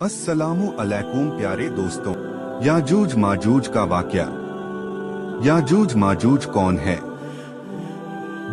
अस्सलामु अलैकुम प्यारे दोस्तों। याजूज माजूज का वाकया। याजूज माजूज कौन है?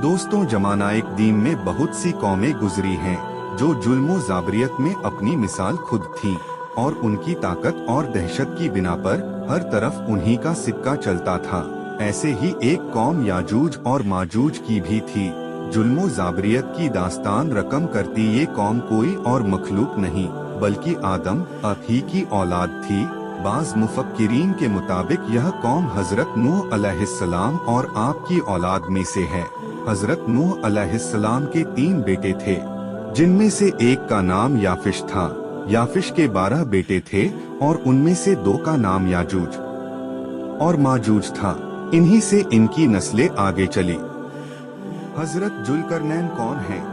दोस्तों, जमाना कदीम में बहुत सी कौमें गुजरी हैं जो जुल्म जाबरियत में अपनी मिसाल खुद थीं और उनकी ताकत और दहशत की बिना पर हर तरफ उन्हीं का सिक्का चलता था। ऐसे ही एक कौम याजूज और माजूज की भी थी। जुल्म जाबरियत की दास्तान रकम करती ये कौम कोई और मखलूक नहीं बल्कि आदम ही की औलाद थी। बाज मुफक्किरीन के मुताबिक यह कौम हजरत नूह अलैहिस्सलाम और आपकी औलाद में से है। हजरत नूह अलैहिस्सलाम के 3 बेटे थे, जिनमें से एक का नाम याफिश था। याफिश के 12 बेटे थे और उनमें से 2 का नाम याजूज और माजूज था। इन्हीं से इनकी नस्लें आगे चली। हजरत जुल्करनैन कौन हैं?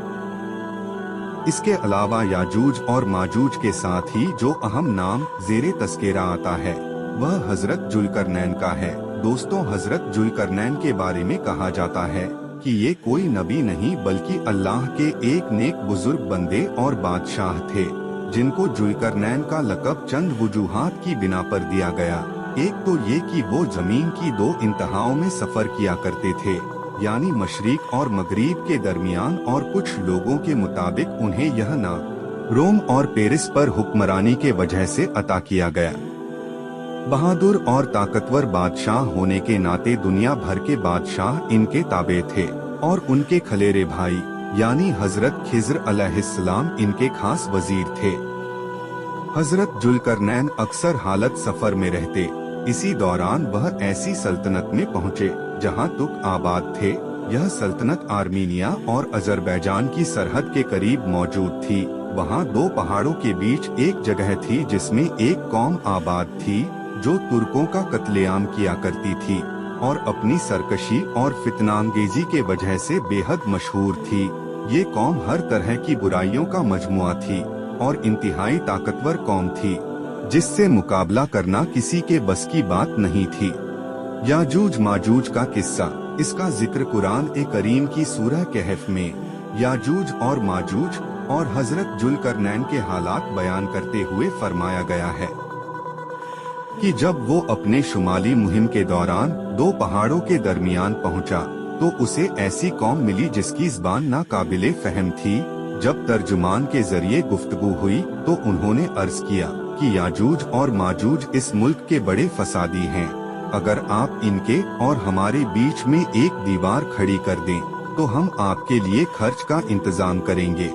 इसके अलावा याजूज और माजूज के साथ ही जो अहम नाम ज़ेरे तस्करा आता है वह हजरत जुल्करनैन का है। दोस्तों, हजरत जुल्करनैन के बारे में कहा जाता है कि ये कोई नबी नहीं बल्कि अल्लाह के एक नेक बुजुर्ग बंदे और बादशाह थे, जिनको जुल्करनैन का लक़ब चंद वजूहात की बिना पर दिया गया। एक तो ये कि वो जमीन की 2 इंतहाओं में सफर किया करते थे, यानी मशरिक और मगरिब के दरमियान, और कुछ लोगों के मुताबिक उन्हें यह नाम रोम और पेरिस पर हुक्मरानी के वजह से अता किया गया। बहादुर और ताकतवर बादशाह होने के नाते दुनिया भर के बादशाह इनके ताबे थे और उनके खलेरे भाई यानी हजरत खिज़र अलैहिस्सलाम इनके खास वजीर थे। हजरत जुल्करनैन अक्सर हालत सफर में रहते। इसी दौरान वह ऐसी सल्तनत में पहुँचे जहाँ तुर्क आबाद थे। यह सल्तनत आर्मीनिया और अजरबैजान की सरहद के करीब मौजूद थी। वहाँ 2 पहाड़ों के बीच एक जगह थी जिसमें एक कौम आबाद थी जो तुर्कों का कत्लेआम किया करती थी और अपनी सरकशी और फितनांगेजी के वजह से बेहद मशहूर थी। ये कौम हर तरह की बुराइयों का मजमुआ थी और इंतहाई ताकतवर कौम थी, जिससे मुकाबला करना किसी के बस की बात नहीं थी। याजूज माजूज का किस्सा। इसका जिक्र कुरान ए करीम की सूरह कहफ में याजूज और माजूज और हजरत जुल्करनैन के हालात बयान करते हुए फरमाया गया है कि जब वो अपने शुमाली मुहिम के दौरान 2 पहाड़ों के दरमियान पहुंचा तो उसे ऐसी कौम मिली जिसकी ज़बान नाकाबिले फहम थी। जब तर्जुमान के जरिए गुफ्तगू हुई तो उन्होंने अर्ज किया कि याजूज और माजूज इस मुल्क के बड़े फसादी हैं। अगर आप इनके और हमारे बीच में एक दीवार खड़ी कर दें तो हम आपके लिए खर्च का इंतजाम करेंगे।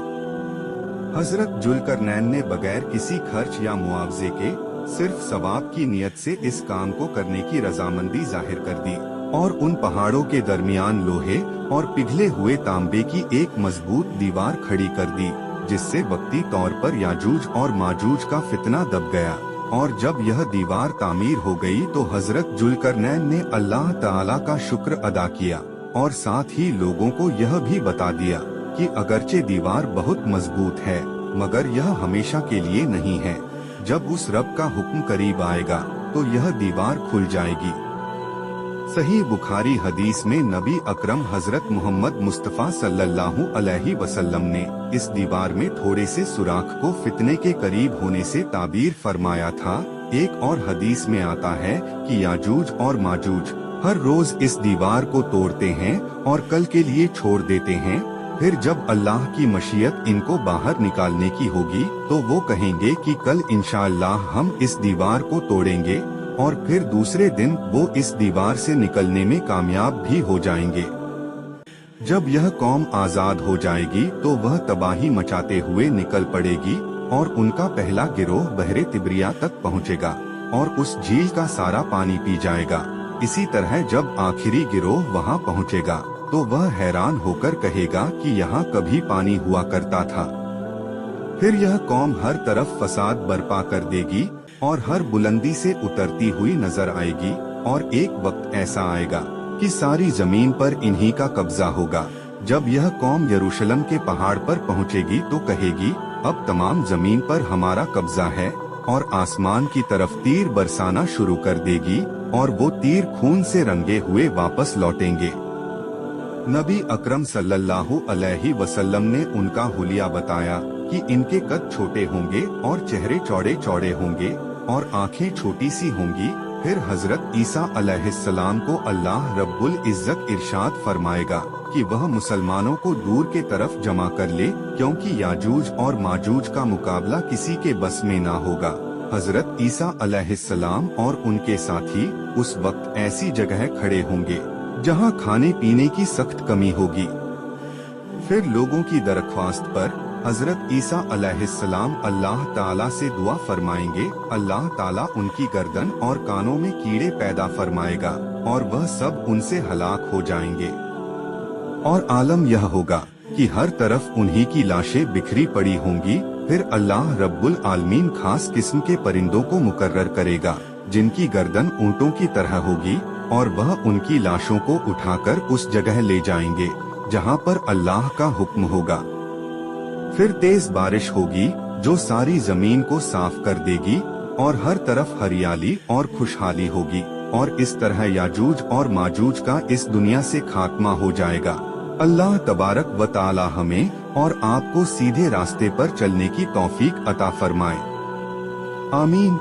हजरत जुल्करनैन ने बगैर किसी खर्च या मुआवजे के सिर्फ सवाब की नियत से इस काम को करने की रजामंदी जाहिर कर दी और उन पहाड़ों के दरमियान लोहे और पिघले हुए तांबे की एक मजबूत दीवार खड़ी कर दी, जिससे वक्ती तौर पर याजूज और माजूज का फितना दब गया। और जब यह दीवार तामीर हो गई तो हजरत जुल्करनैन ने अल्लाह ताला का शुक्र अदा किया और साथ ही लोगों को यह भी बता दिया कि अगरचे दीवार बहुत मजबूत है मगर यह हमेशा के लिए नहीं है। जब उस रब का हुक्म करीब आएगा तो यह दीवार खुल जाएगी। सही बुखारी हदीस में नबी अकरम हजरत मोहम्मद मुस्तफ़ा सल्लल्लाहु अलैहि वसल्लम ने इस दीवार में थोड़े से सुराख को फितने के करीब होने से ताबीर फरमाया था। एक और हदीस में आता है कि याजूज और माजूज हर रोज इस दीवार को तोड़ते हैं और कल के लिए छोड़ देते हैं। फिर जब अल्लाह की मशीयत इनको बाहर निकालने की होगी तो वो कहेंगे कि कल इंशाअल्लाह हम इस दीवार को तोड़ेंगे, और फिर दूसरे दिन वो इस दीवार से निकलने में कामयाब भी हो जाएंगे। जब यह कौम आजाद हो जाएगी तो वह तबाही मचाते हुए निकल पड़ेगी और उनका पहला गिरोह बहरे तिब्रिया तक पहुंचेगा और उस झील का सारा पानी पी जाएगा। इसी तरह जब आखिरी गिरोह वहां पहुंचेगा तो वह हैरान होकर कहेगा कि यहाँ कभी पानी हुआ करता था। फिर यह कौम हर तरफ फसाद बर्पा कर देगी और हर बुलंदी से उतरती हुई नजर आएगी, और एक वक्त ऐसा आएगा कि सारी जमीन पर इन्हीं का कब्जा होगा। जब यह कौम यरूशलेम के पहाड़ पर पहुंचेगी तो कहेगी, अब तमाम जमीन पर हमारा कब्जा है, और आसमान की तरफ तीर बरसाना शुरू कर देगी और वो तीर खून से रंगे हुए वापस लौटेंगे। नबी अकरम सल्लल्लाहु अलैहि वसल्लम ने उनका हुलिया बताया कि इनके कद छोटे होंगे और चेहरे चौड़े चौड़े होंगे और आंखें छोटी सी होंगी। फिर हजरत ईसा अलैहिस्सलाम को अल्लाह रब्बुल इज्जत इरशाद फरमाएगा कि वह मुसलमानों को दूर के तरफ जमा कर ले, क्योंकि याजूज और माजूज का मुकाबला किसी के बस में ना होगा। हजरत ईसा अलैहिस्सलाम और उनके साथी उस वक्त ऐसी जगह खड़े होंगे जहां खाने पीने की सख्त कमी होगी। फिर लोगों की दरख्वास्त पर हजरत ईसा अलैहिस्सलाम अल्लाह ताला से दुआ फरमाएंगे। अल्लाह ताला उनकी गर्दन और कानों में कीड़े पैदा फरमाएगा और वह सब उनसे हलाक हो जाएंगे। और आलम यह होगा कि हर तरफ उन्हीं की लाशें बिखरी पड़ी होंगी। फिर अल्लाह रब्बुल आलमीन खास किस्म के परिंदों को मुकर्रर करेगा जिनकी गर्दन ऊंटों की तरह होगी और वह उनकी लाशों को उठाकर उस जगह ले जाएंगे जहां पर अल्लाह का हुक्म होगा। फिर तेज बारिश होगी जो सारी जमीन को साफ कर देगी और हर तरफ हरियाली और खुशहाली होगी, और इस तरह याजूज और माजूज का इस दुनिया से खात्मा हो जाएगा। अल्लाह तबारक व ताला हमें और आपको सीधे रास्ते पर चलने की तौफीक अता फरमाए। आमीन।